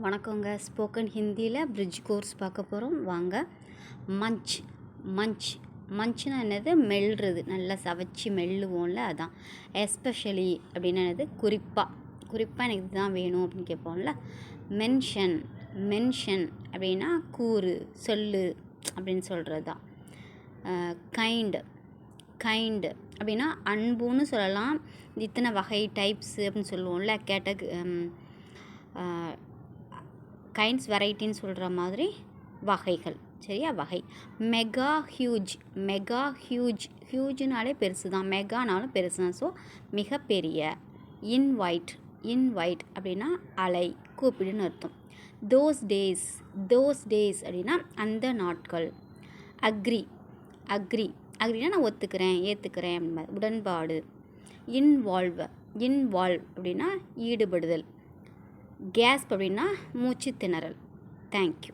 வணக்கங்க. ஸ்போக்கன் ஹிந்தியில் bridge course பார்க்க போகிறோம். வாங்க. மஞ்ச் மஞ்ச் மஞ்ச்னா என்னது? மெல்றது, நல்லா சவைச்சி மெல்லுவோம்ல, அதான். எஸ்பெஷலி அப்படின்னா என்னது? குறிப்பாக எனக்கு இதுதான் வேணும் அப்படின்னு கேட்போம்ல. மென்ஷன் மென்ஷன் அப்படின்னா கூறு, சொல்லு அப்படின்னு சொல்கிறது தான். கைண்டு கைண்டு அப்படின்னா அன்புன்னு சொல்லலாம். இத்தனை வகை டைப்ஸு அப்படின்னு சொல்லுவோம்ல. கைண்ட்ஸ் வெரைட்டின்னு சொல்கிற மாதிரி வகைகள், சரியா? வகை. மெகா ஹியூஜ் ஹியூஜ்னாலே பெருசு தான், மெகானாலும் பெருசு தான். ஸோ மிகப்பெரிய. இன்வைட் அப்படின்னா அலை, கூப்பிடுன்னு அர்த்தம். தோஸ் டேஸ் அப்படின்னா அந்த நாட்கள். அக்ரினா நான் ஒத்துக்கிறேன், ஏற்றுக்கிறேன் அப்படின்னு, உடன்பாடு. இன்வால்வ் அப்படின்னா ஈடுபடுதல். கேஸ்ப் அப்படின்னா மூச்சு திணறல். தேங்க்யூ.